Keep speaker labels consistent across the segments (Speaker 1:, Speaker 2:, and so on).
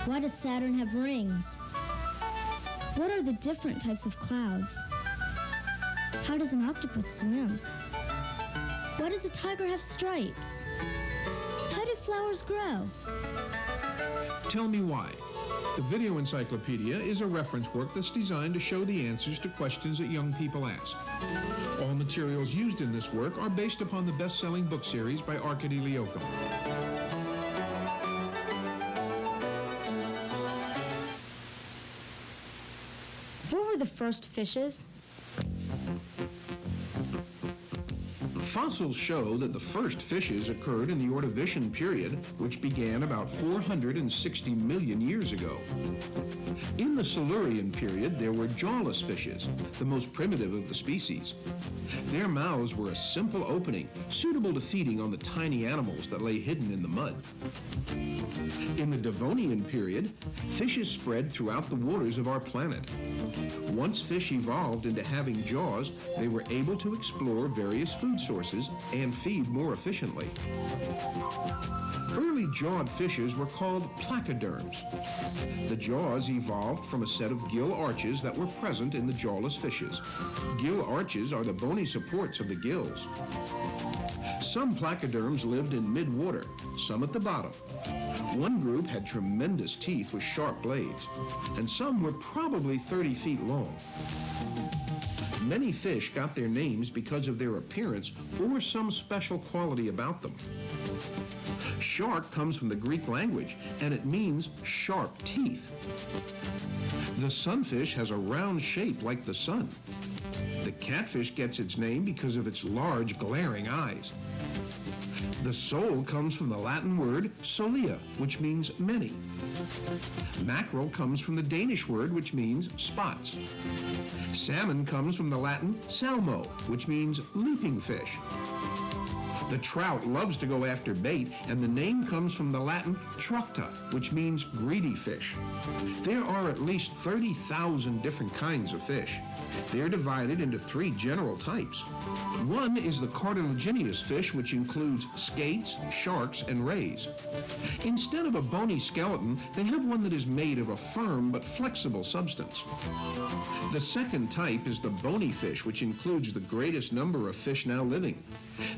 Speaker 1: Why does Saturn have rings? What are the different types of clouds? How does an octopus swim? Why does a tiger have stripes? How do flowers grow?
Speaker 2: Tell me why. The Video Encyclopedia is a reference work that's designed to show the answers to questions that young people ask. All materials used in this work are based upon the best-selling book series by Arkady Leokum.
Speaker 1: What were the first fishes?
Speaker 2: Fossils show that the first fishes occurred in the Ordovician period, which began about 460 million years ago. In the Silurian period, there were jawless fishes, the most primitive of the species. Their mouths were a simple opening, suitable to feeding on the tiny animals that lay hidden in the mud. In the Devonian period, fishes spread throughout the waters of our planet. Once fish evolved into having jaws, they were able to explore various food sources and feed more efficiently. Early jawed fishes were called placoderms. The jaws evolved from a set of gill arches that were present in the jawless fishes. Gill arches are the bony supports of the gills. Some placoderms lived in mid-water, some at the bottom. One group had tremendous teeth with sharp blades, and some were probably 30 feet long. Many fish got their names because of their appearance or some special quality about them. Shark comes from the Greek language, and it means sharp teeth. The sunfish has a round shape like the sun. The catfish gets its name because of its large, glaring eyes. The sole comes from the Latin word solia, which means many. Mackerel comes from the Danish word, which means spots. Salmon comes from the Latin salmo, which means leaping fish. The trout loves to go after bait, and the name comes from the Latin tructa, which means greedy fish. There are at least 30,000 different kinds of fish. They're divided into 3 general types. One is the cartilaginous fish, which includes skates, sharks, and rays. Instead of a bony skeleton, they have one that is made of a firm but flexible substance. The second type is the bony fish, which includes the greatest number of fish now living.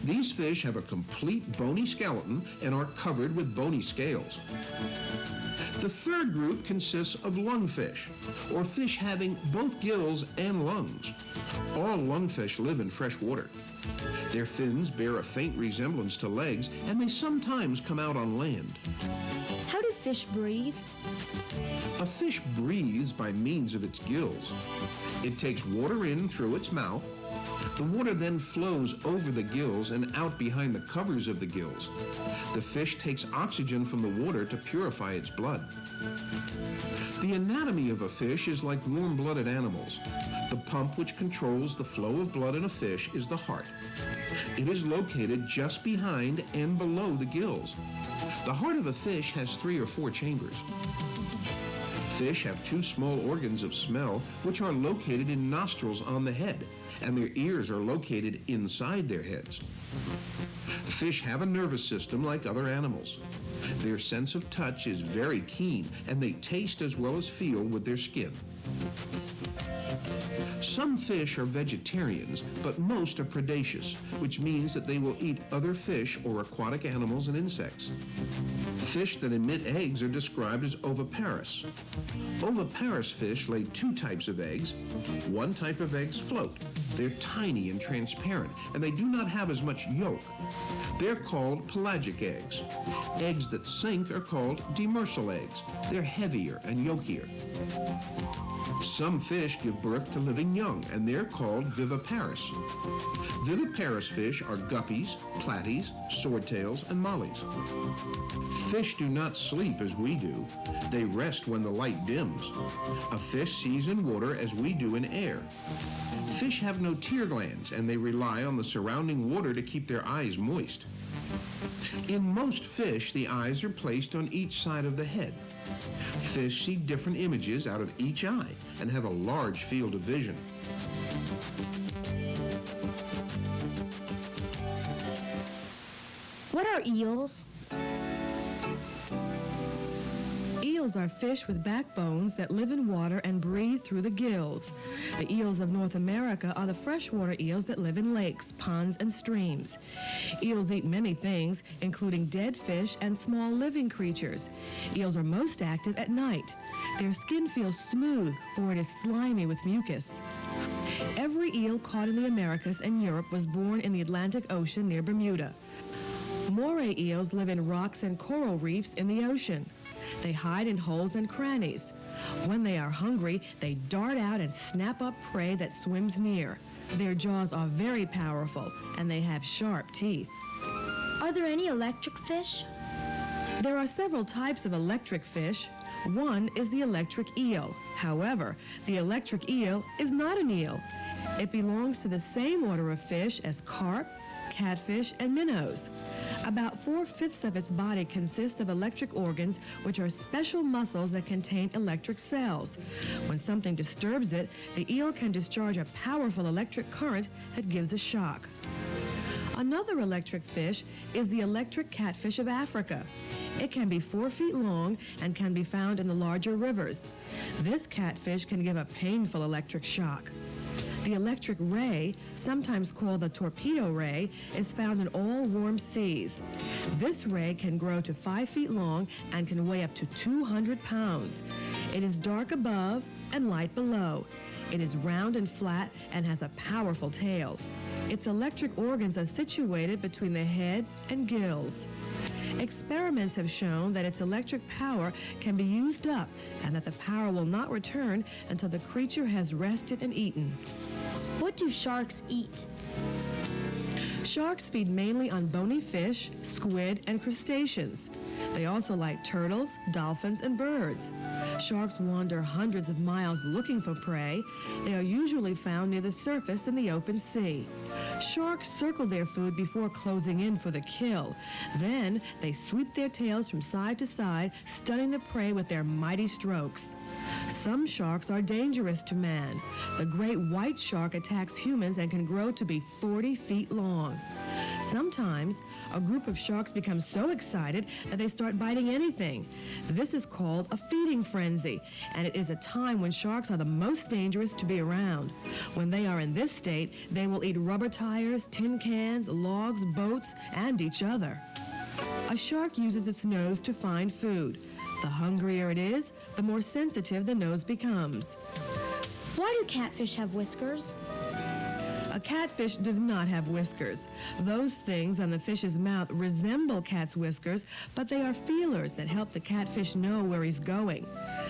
Speaker 2: These fish have a complete bony skeleton and are covered with bony scales. The third group consists of lungfish, or fish having both gills and lungs. All lungfish live in fresh water. Their fins bear a faint resemblance to legs, and they sometimes come out on land.
Speaker 1: How do fish breathe?
Speaker 2: A fish breathes by means of its gills. It takes water in through its mouth. The water then flows over the gills and out behind the covers of the gills. The fish takes oxygen from the water to purify its blood. The anatomy of a fish is like warm-blooded animals. The pump which controls the flow of blood in a fish is the heart. It is located just behind and below the gills. The heart of a fish has 3 or 4 chambers. Fish have 2 small organs of smell, which are located in nostrils on the head, and their ears are located inside their heads. Fish have a nervous system like other animals. Their sense of touch is very keen, and they taste as well as feel with their skin. Some fish are vegetarians, but most are predaceous, which means that they will eat other fish or aquatic animals and insects. Fish that emit eggs are described as oviparous. Oviparous fish lay 2 types of eggs. One type of eggs float. They're tiny and transparent, and they do not have as much yolk. They're called pelagic eggs. Eggs that sink are called demersal eggs. They're heavier and yolkier. Some fish give birth to living young, and they're called viviparous. Viviparous fish are guppies, platies, swordtails, and mollies. Fish do not sleep as we do. They rest when the light dims. A fish sees in water as we do in air. Fish have no tear glands, and they rely on the surrounding water to keep their eyes moist. In most fish, the eyes are placed on each side of the head. Fish see different images out of each eye and have a large field of vision.
Speaker 1: What are eels?
Speaker 3: Eels are fish with backbones that live in water and breathe through the gills. The eels of North America are the freshwater eels that live in lakes, ponds, and streams. Eels eat many things, including dead fish and small living creatures. Eels are most active at night. Their skin feels smooth, or it is slimy with mucus. Every eel caught in the Americas and Europe was born in the Atlantic Ocean near Bermuda. Moray eels live in rocks and coral reefs in the ocean. They hide in holes and crannies. When they are hungry, they dart out and snap up prey that swims near. Their jaws are very powerful, and they have sharp teeth.
Speaker 1: Are there any electric fish?
Speaker 3: There are several types of electric fish. One is the electric eel. However, the electric eel is not an eel. It belongs to the same order of fish as carp, catfish, and minnows. About 4/5 of its body consists of electric organs, which are special muscles that contain electric cells. When something disturbs it, the eel can discharge a powerful electric current that gives a shock. Another electric fish is the electric catfish of Africa. It can be 4 feet long and can be found in the larger rivers. This catfish can give a painful electric shock. The electric ray, sometimes called the torpedo ray, is found in all warm seas. This ray can grow to 5 feet long and can weigh up to 200 pounds. It is dark above and light below. It is round and flat and has a powerful tail. Its electric organs are situated between the head and gills. Experiments have shown that its electric power can be used up and that the power will not return until the creature has rested and eaten.
Speaker 1: What do sharks eat?
Speaker 3: Sharks feed mainly on bony fish, squid, and crustaceans. They also like turtles, dolphins, and birds. Sharks wander hundreds of miles looking for prey. They are usually found near the surface in the open sea. Sharks circle their food before closing in for the kill. Then they sweep their tails from side to side, stunning the prey with their mighty strokes. Some sharks are dangerous to man. The great white shark attacks humans and can grow to be 40 feet long. Sometimes, a group of sharks becomes so excited that they start biting anything. This is called a feeding frenzy, and it is a time when sharks are the most dangerous to be around. When they are in this state, they will eat rubber tires, tin cans, logs, boats, and each other. A shark uses its nose to find food. The hungrier it is, the more sensitive the nose becomes.
Speaker 1: Why do catfish have whiskers?
Speaker 3: A catfish does not have whiskers. Those things on the fish's mouth resemble cat's whiskers, but they are feelers that help the catfish know where he's going.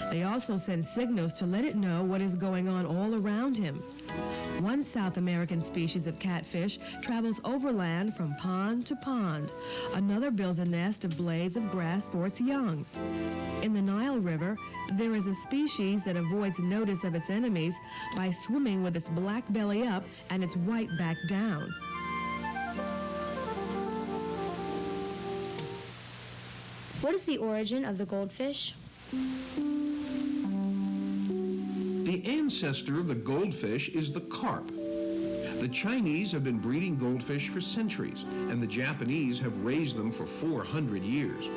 Speaker 3: They also send signals to let it know what is going on all around him. One South American species of catfish travels overland from pond to pond. Another builds a nest of blades of grass for its young. In the Nile River, there is a species that avoids notice of its enemies by swimming with its black belly up and its white back down.
Speaker 1: What is the origin of the goldfish?
Speaker 2: The ancestor of the goldfish is the carp. The Chinese have been breeding goldfish for centuries, and the Japanese have raised them for 400 years.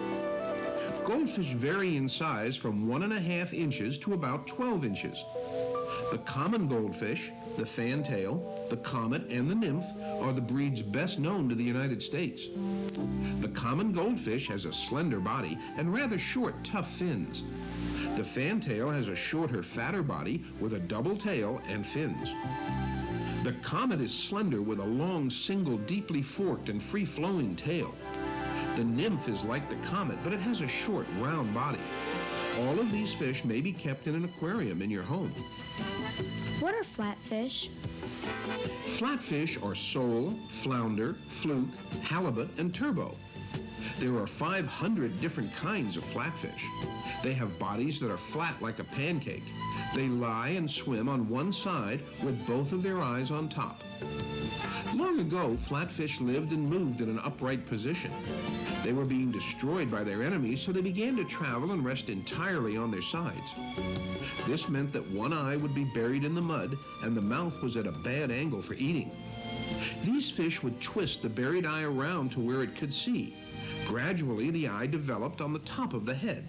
Speaker 2: Goldfish vary in size from 1.5 inches to about 12 inches. The common goldfish, the fantail, the comet, and the nymph are the breeds best known to the United States. The common goldfish has a slender body and rather short, tough fins. The fantail has a shorter, fatter body with a double tail and fins. The comet is slender with a long, single, deeply forked and free-flowing tail. The nymph is like the comet, but it has a short, round body. All of these fish may be kept in an aquarium in your home.
Speaker 1: What are flatfish?
Speaker 2: Flatfish are sole, flounder, fluke, halibut, and turbot. There are 500 different kinds of flatfish. They have bodies that are flat like a pancake. They lie and swim on one side with both of their eyes on top. Long ago, flatfish lived and moved in an upright position. They were being destroyed by their enemies, so they began to travel and rest entirely on their sides. This meant that one eye would be buried in the mud and the mouth was at a bad angle for eating. These fish would twist the buried eye around to where it could see. Gradually, the eye developed on the top of the head.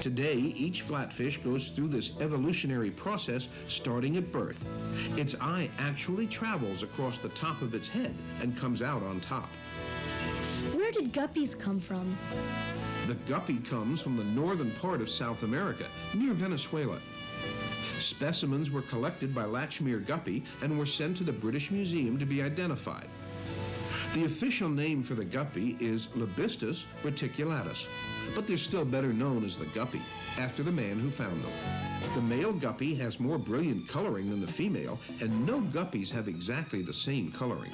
Speaker 2: Today, each flatfish goes through this evolutionary process starting at birth. Its eye actually travels across the top of its head and comes out on top.
Speaker 1: Where did guppies come from?
Speaker 2: The guppy comes from the northern part of South America, near Venezuela. Specimens were collected by Latchmere Guppy and were sent to the British Museum to be identified. The official name for the guppy is Libistus reticulatus, but they're still better known as the guppy, after the man who found them. The male guppy has more brilliant coloring than the female, and no guppies have exactly the same coloring.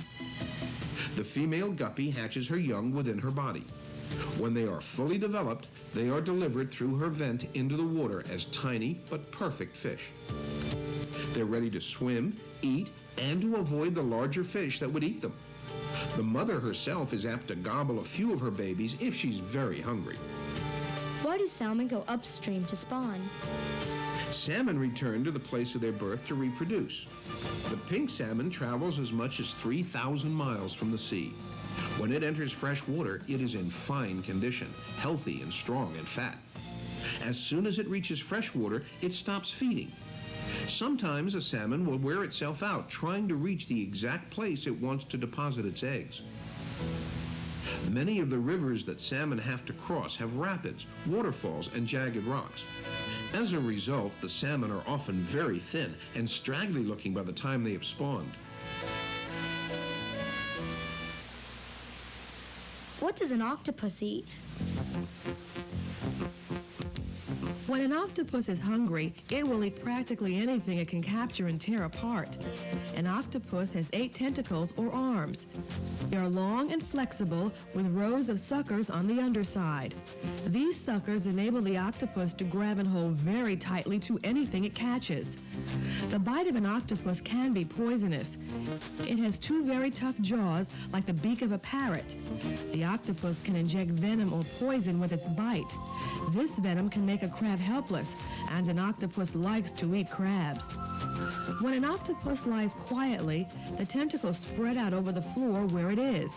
Speaker 2: The female guppy hatches her young within her body. When they are fully developed, they are delivered through her vent into the water as tiny but perfect fish. They're ready to swim, eat, and to avoid the larger fish that would eat them. The mother herself is apt to gobble a few of her babies if she's very hungry.
Speaker 1: Why do salmon go upstream to spawn?
Speaker 2: Salmon return to the place of their birth to reproduce. The pink salmon travels as much as 3,000 miles from the sea. When it enters fresh water, it is in fine condition, healthy and strong and fat. As soon as it reaches fresh water, it stops feeding. Sometimes a salmon will wear itself out trying to reach the exact place it wants to deposit its eggs. Many of the rivers that salmon have to cross have rapids, waterfalls, and jagged rocks. As a result, the salmon are often very thin and straggly looking by the time they have spawned.
Speaker 1: What does an octopus eat?
Speaker 3: When an octopus is hungry, it will eat practically anything it can capture and tear apart. An octopus has 8 tentacles or arms. They are long and flexible with rows of suckers on the underside. These suckers enable the octopus to grab and hold very tightly to anything it catches. The bite of an octopus can be poisonous. It has 2 very tough jaws like the beak of a parrot. The octopus can inject venom or poison with its bite. This venom can make a crab helpless, and an octopus likes to eat crabs. When an octopus lies quietly, the tentacles spread out over the floor where it is.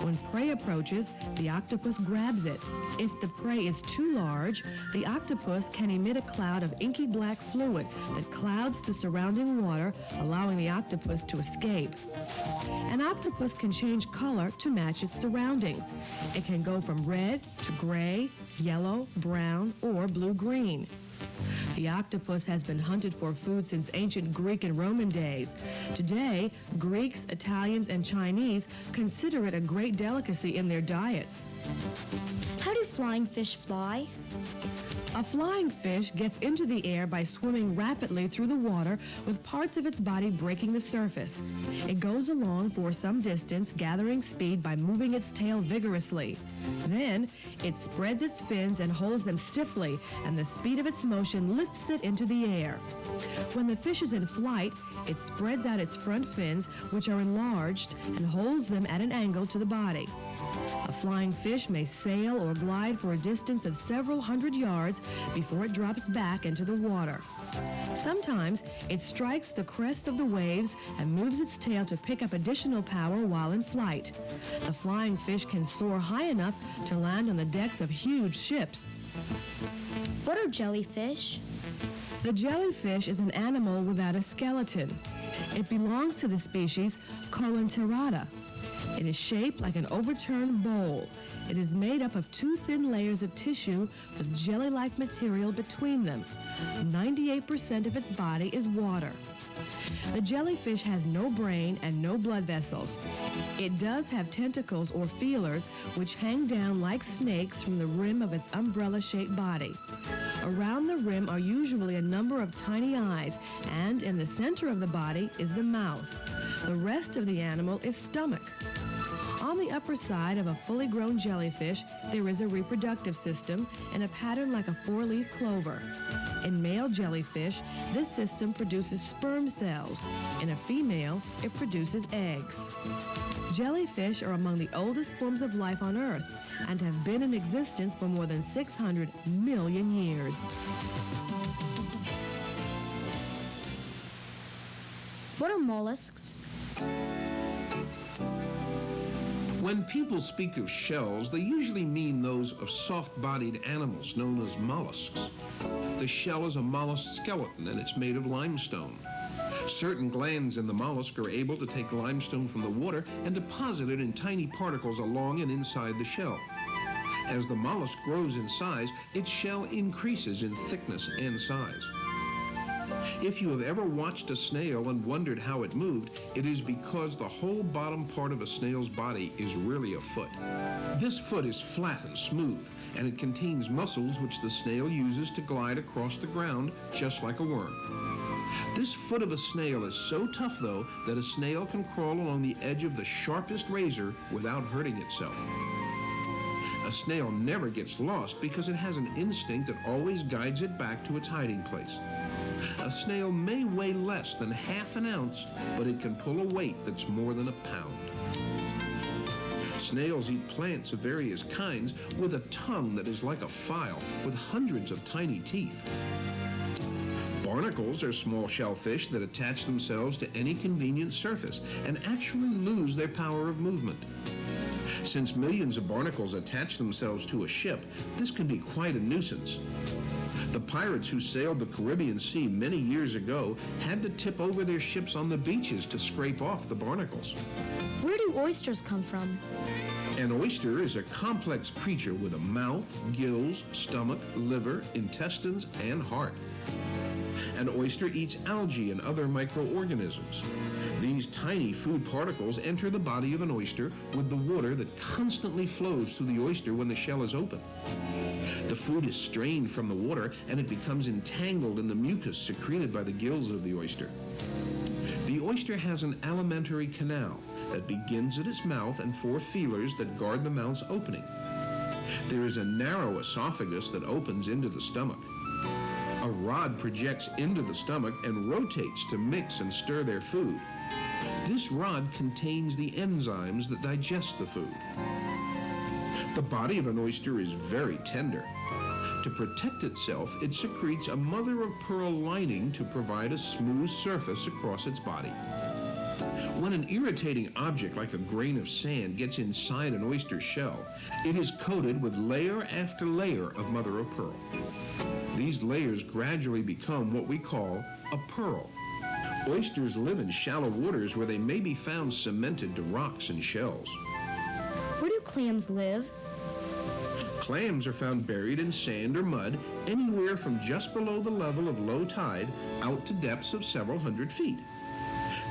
Speaker 3: When prey approaches, the octopus grabs it. If the prey is too large, the octopus can emit a cloud of inky black fluid that clouds the surrounding water, allowing the octopus to escape. An octopus can change color to match its surroundings. It can go from red to gray, yellow, brown, or blue-green. The octopus has been hunted for food since ancient Greek and Roman days. Today, Greeks, Italians, and Chinese consider it a great delicacy in their diets.
Speaker 1: How do flying fish fly?
Speaker 3: A flying fish gets into the air by swimming rapidly through the water with parts of its body breaking the surface. It goes along for some distance, gathering speed by moving its tail vigorously. Then, it spreads its fins and holds them stiffly, and the speed of its motion lifts it into the air. When the fish is in flight, it spreads out its front fins, which are enlarged, and holds them at an angle to the body. A flying fish may sail or glide for a distance of several hundred yards before it drops back into the water. Sometimes it strikes the crest of the waves and moves its tail to pick up additional power while in flight. The flying fish can soar high enough to land on the decks of huge ships.
Speaker 1: What are jellyfish?
Speaker 3: The jellyfish is an animal without a skeleton. It belongs to the species Colenterata. It is shaped like an overturned bowl. It is made up of 2 thin layers of tissue with jelly-like material between them. 98% of its body is water. The jellyfish has no brain and no blood vessels. It does have tentacles or feelers which hang down like snakes from the rim of its umbrella-shaped body. Around the rim are usually a number of tiny eyes, and in the center of the body is the mouth. The rest of the animal is stomach. On the upper side of a fully grown jellyfish, there is a reproductive system in a pattern like a 4-leaf clover. In male jellyfish, this system produces sperm cells. In a female, it produces eggs. Jellyfish are among the oldest forms of life on Earth and have been in existence for more than 600 million years.
Speaker 1: What are mollusks?
Speaker 2: When people speak of shells, they usually mean those of soft-bodied animals known as mollusks. The shell is a mollusk skeleton, and it's made of limestone. Certain glands in the mollusk are able to take limestone from the water and deposit it in tiny particles along and inside the shell. As the mollusk grows in size, its shell increases in thickness and size. If you have ever watched a snail and wondered how it moved, it is because the whole bottom part of a snail's body is really a foot. This foot is flat and smooth, and it contains muscles which the snail uses to glide across the ground just like a worm. This foot of a snail is so tough, though, that a snail can crawl along the edge of the sharpest razor without hurting itself. A snail never gets lost because it has an instinct that always guides it back to its hiding place. A snail may weigh less than half an ounce, but it can pull a weight that's more than a pound. Snails eat plants of various kinds with a tongue that is like a file with hundreds of tiny teeth. Barnacles are small shellfish that attach themselves to any convenient surface and actually lose their power of movement. Since millions of barnacles attach themselves to a ship, this can be quite a nuisance. The pirates who sailed the Caribbean Sea many years ago had to tip over their ships on the beaches to scrape off the barnacles.
Speaker 1: Where do oysters come from?
Speaker 2: An oyster is a complex creature with a mouth, gills, stomach, liver, intestines, and heart. An oyster eats algae and other microorganisms. These tiny food particles enter the body of an oyster with the water that constantly flows through the oyster when the shell is open. The food is strained from the water and it becomes entangled in the mucus secreted by the gills of the oyster. The oyster has an alimentary canal that begins at its mouth and 4 feelers that guard the mouth's opening. There is a narrow esophagus that opens into the stomach. A rod projects into the stomach and rotates to mix and stir their food. This rod contains the enzymes that digest the food. The body of an oyster is very tender. To protect itself, it secretes a mother-of-pearl lining to provide a smooth surface across its body. When an irritating object like a grain of sand gets inside an oyster shell, it is coated with layer after layer of mother-of-pearl. These layers gradually become what we call a pearl. Oysters live in shallow waters where they may be found cemented to rocks and shells.
Speaker 1: Where do clams live?
Speaker 2: Clams are found buried in sand or mud anywhere from just below the level of low tide out to depths of several hundred feet.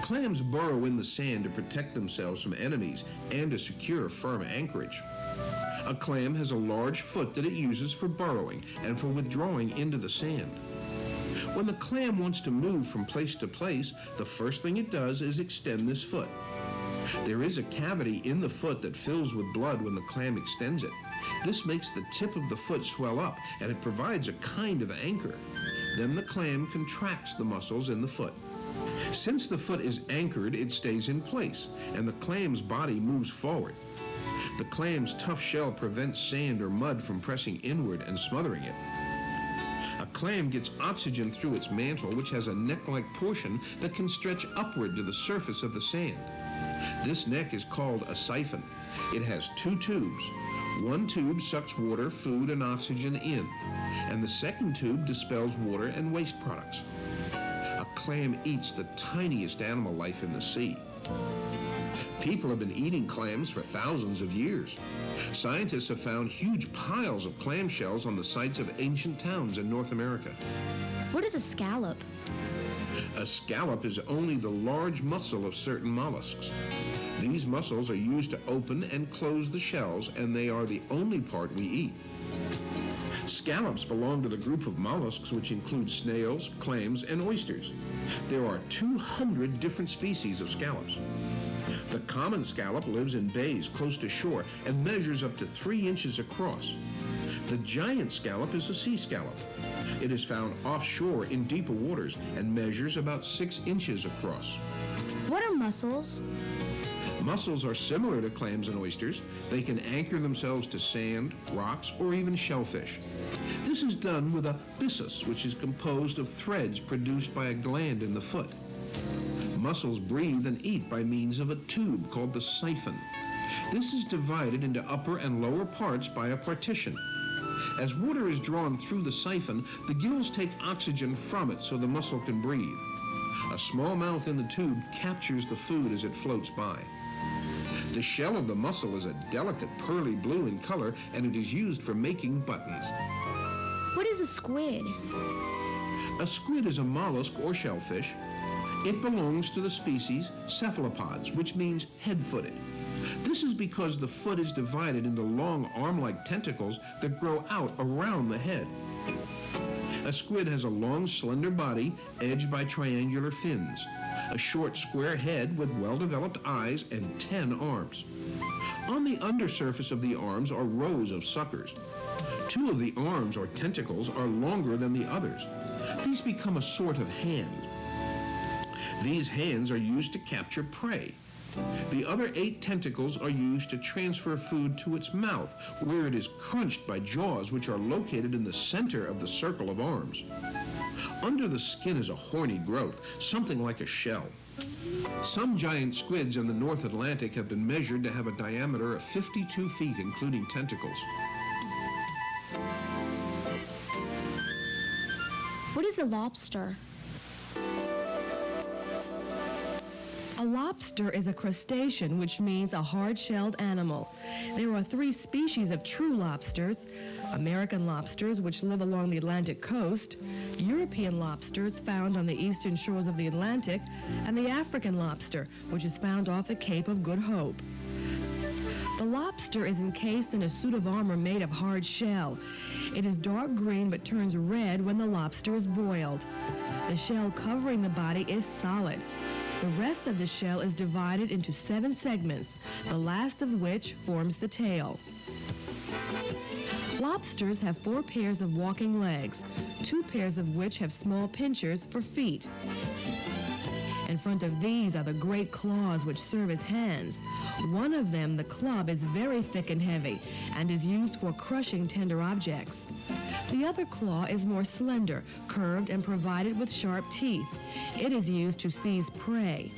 Speaker 2: Clams burrow in the sand to protect themselves from enemies and to secure firm anchorage. A clam has a large foot that it uses for burrowing and for withdrawing into the sand. When the clam wants to move from place to place, the first thing it does is extend this foot. There is a cavity in the foot that fills with blood when the clam extends it. This makes the tip of the foot swell up, and it provides a kind of anchor. Then the clam contracts the muscles in the foot. Since the foot is anchored, it stays in place, and the clam's body moves forward. The clam's tough shell prevents sand or mud from pressing inward and smothering it. A clam gets oxygen through its mantle, which has a neck-like portion that can stretch upward to the surface of the sand. This neck is called a siphon. It has 2 tubes. One tube sucks water, food, and oxygen in, and the second tube dispels water and waste products. A clam eats the tiniest animal life in the sea. People have been eating clams for thousands of years. Scientists have found huge piles of clam shells on the sites of ancient towns in North America.
Speaker 1: What is a scallop?
Speaker 2: A scallop is only the large muscle of certain mollusks. These muscles are used to open and close the shells, and they are the only part we eat. Scallops belong to the group of mollusks which include snails, clams, and oysters. There are 200 different species of scallops. The common scallop lives in bays close to shore and measures up to 3 inches across. The giant scallop is a sea scallop. It is found offshore in deeper waters and measures about 6 inches across.
Speaker 1: What are mussels?
Speaker 2: Mussels are similar to clams and oysters. They can anchor themselves to sand, rocks, or even shellfish. This is done with a byssus, which is composed of threads produced by a gland in the foot. Mussels breathe and eat by means of a tube called the siphon. This is divided into upper and lower parts by a partition. As water is drawn through the siphon, the gills take oxygen from it so the mussel can breathe. A small mouth in the tube captures the food as it floats by. The shell of the mussel is a delicate pearly blue in color, and it is used for making buttons.
Speaker 1: What is a squid?
Speaker 2: A squid is a mollusk or shellfish. It belongs to the species cephalopods, which means head-footed. This is because the foot is divided into long arm-like tentacles that grow out around the head. A squid has a long, slender body edged by triangular fins, a short, square head with well-developed eyes, and 10 arms. On the undersurface of the arms are rows of suckers. 2 of the arms or tentacles are longer than the others. These become a sort of hand. These hands are used to capture prey. The other 8 tentacles are used to transfer food to its mouth, where it is crunched by jaws which are located in the center of the circle of arms. Under the skin is a horny growth, something like a shell. Some giant squids in the North Atlantic have been measured to have a diameter of 52 feet, including tentacles.
Speaker 1: What is a lobster?
Speaker 3: A lobster is a crustacean, which means a hard-shelled animal. There are 3 species of true lobsters: American lobsters, which live along the Atlantic coast, European lobsters found on the eastern shores of the Atlantic, and the African lobster, which is found off the Cape of Good Hope. The lobster is encased in a suit of armor made of hard shell. It is dark green but turns red when the lobster is boiled. The shell covering the body is solid. The rest of the shell is divided into 7 segments, the last of which forms the tail. Lobsters have 4 pairs of walking legs, 2 pairs of which have small pincers for feet. In front of these are the great claws which serve as hands. One of them, the club, is very thick and heavy and is used for crushing tender objects. The other claw is more slender, curved, and provided with sharp teeth. It is used to seize prey.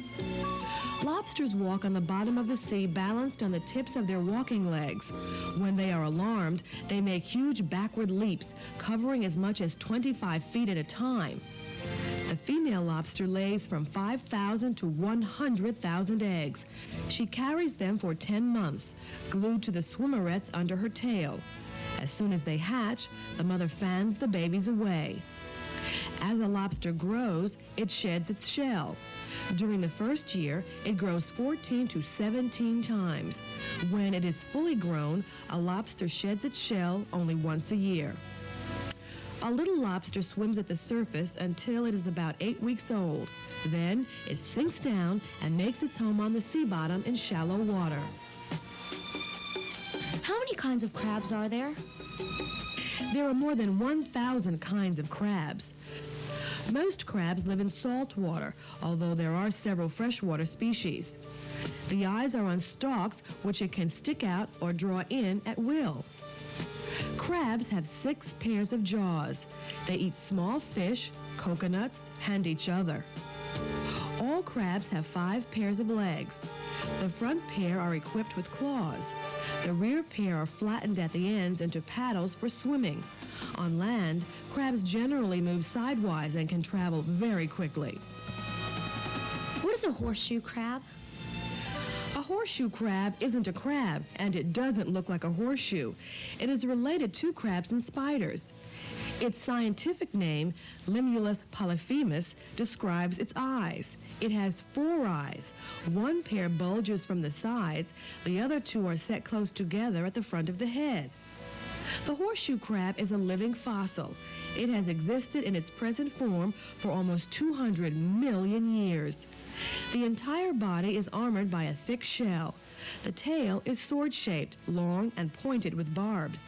Speaker 3: Lobsters walk on the bottom of the sea balanced on the tips of their walking legs. When they are alarmed, they make huge backward leaps, covering as much as 25 feet at a time. The female lobster lays from 5,000 to 100,000 eggs. She carries them for 10 months, glued to the swimmerets under her tail. As soon as they hatch, the mother fans the babies away. As a lobster grows, it sheds its shell. During the first year, it grows 14 to 17 times. When it is fully grown, a lobster sheds its shell only once a year. A little lobster swims at the surface until it is about 8 weeks old. Then it sinks down and makes its home on the sea bottom in shallow water.
Speaker 1: How many kinds of crabs are there?
Speaker 3: There are more than 1,000 kinds of crabs. Most crabs live in salt water, although there are several freshwater species. The eyes are on stalks, which it can stick out or draw in at will. Crabs have 6 pairs of jaws. They eat small fish, coconuts, and each other. All crabs have 5 pairs of legs. The front pair are equipped with claws. The rear pair are flattened at the ends into paddles for swimming. On land, crabs generally move sidewise and can travel very quickly.
Speaker 1: What is a horseshoe crab?
Speaker 3: A horseshoe crab isn't a crab, and it doesn't look like a horseshoe. It is related to crabs and spiders. Its scientific name, Limulus polyphemus, describes its eyes. It has 4 eyes. 1 pair bulges from the sides. The other 2 are set close together at the front of the head. The horseshoe crab is a living fossil. It has existed in its present form for almost 200 million years. The entire body is armored by a thick shell. The tail is sword-shaped, long and pointed with barbs.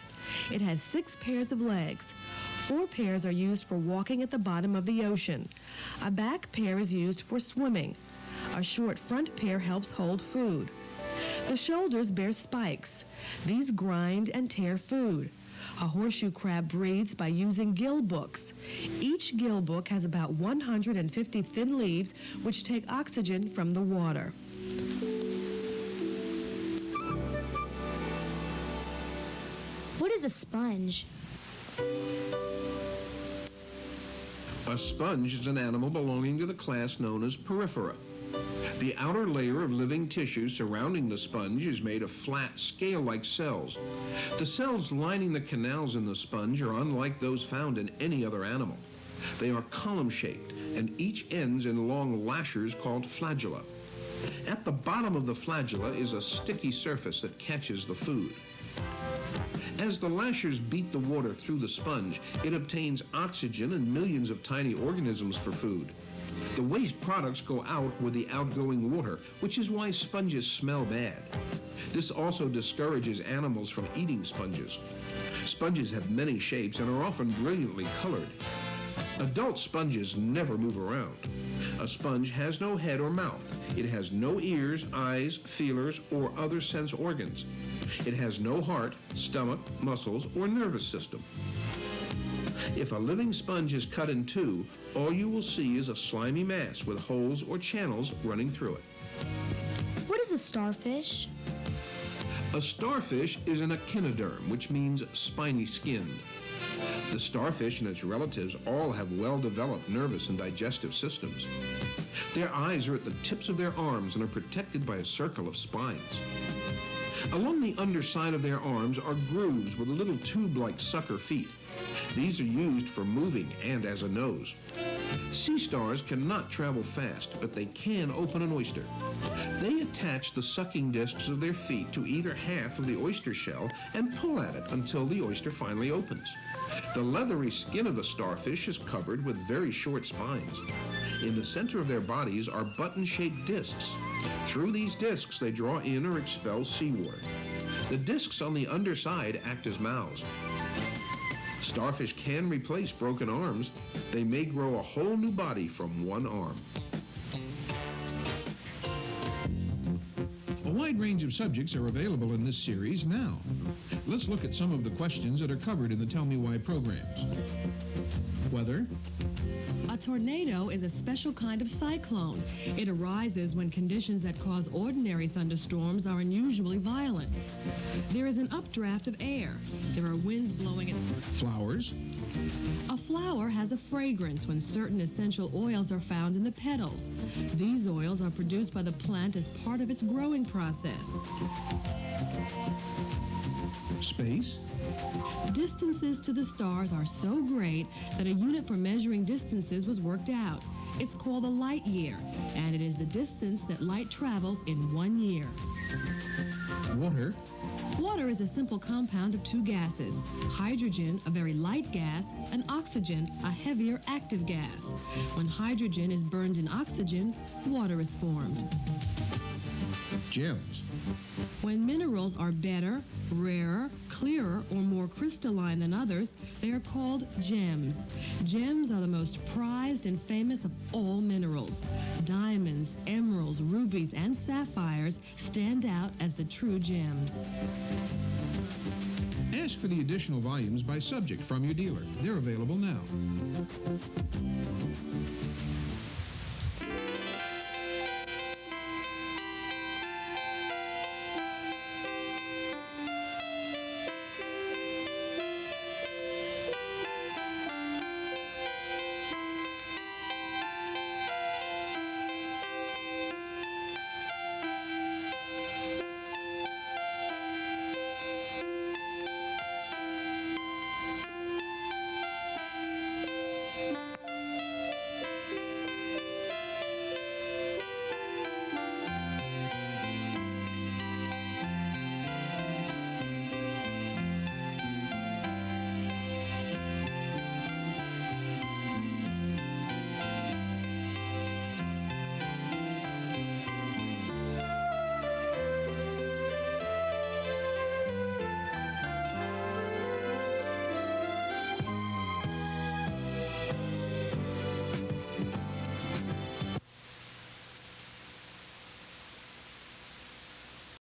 Speaker 3: It has 6 pairs of legs. 4 pairs are used for walking at the bottom of the ocean. A back pair is used for swimming. A short front pair helps hold food. The shoulders bear spikes. These grind and tear food. A horseshoe crab breathes by using gill books. Each gill book has about 150 thin leaves which take oxygen from the water.
Speaker 1: is a sponge?
Speaker 2: A sponge is an animal belonging to the class known as porifera. The outer layer of living tissue surrounding the sponge is made of flat, scale-like cells. The cells lining the canals in the sponge are unlike those found in any other animal. They are column-shaped, and each ends in long lashers called flagella. At the bottom of the flagella is a sticky surface that catches the food. As the lashers beat the water through the sponge, it obtains oxygen and millions of tiny organisms for food. The waste products go out with the outgoing water, which is why sponges smell bad. This also discourages animals from eating sponges. Sponges have many shapes and are often brilliantly colored. Adult sponges never move around. A sponge has no head or mouth. It has no ears, eyes, feelers, or other sense organs. It has no heart, stomach, muscles, or nervous system. If a living sponge is cut in two, all you will see is a slimy mass with holes or channels running through it.
Speaker 1: What is a starfish?
Speaker 2: A starfish is an echinoderm, which means spiny-skinned. The starfish and its relatives all have well-developed nervous and digestive systems. Their eyes are at the tips of their arms and are protected by a circle of spines. Along the underside of their arms are grooves with little tube-like sucker feet. These are used for moving and as a nose. Sea stars cannot travel fast, but they can open an oyster. They attach the sucking discs of their feet to either half of the oyster shell and pull at it until the oyster finally opens. The leathery skin of the starfish is covered with very short spines. In the center of their bodies are button-shaped discs. Through these discs, they draw in or expel seawater. The discs on the underside act as mouths. Starfish can replace broken arms. They may grow a whole new body from one arm. A wide range of subjects are available in this series now. Let's look at some of the questions that are covered in the Tell Me Why programs. Weather.
Speaker 3: A tornado is a special kind of cyclone. It arises when conditions that cause ordinary thunderstorms are unusually violent. There is an updraft of air. There are winds blowing it.
Speaker 2: Flowers.
Speaker 3: A flower has a fragrance when certain essential oils are found in the petals. These oils are produced by the plant as part of its growing process.
Speaker 2: Space.
Speaker 3: Distances to the stars are so great that a unit for measuring distances was worked out. It's called a light year, and it is the distance that light travels in 1 year.
Speaker 2: Water.
Speaker 3: Water is a simple compound of two gases, hydrogen, a very light gas, and oxygen, a heavier active gas. When hydrogen is burned in oxygen, water is formed.
Speaker 2: Gems.
Speaker 3: When minerals are better, rarer, clearer, or more crystalline than others, they are called gems. Gems are the most prized and famous of all minerals. Diamonds, emeralds, rubies, and sapphires stand out as the true gems.
Speaker 2: Ask for the additional volumes by subject from your dealer. They're available now.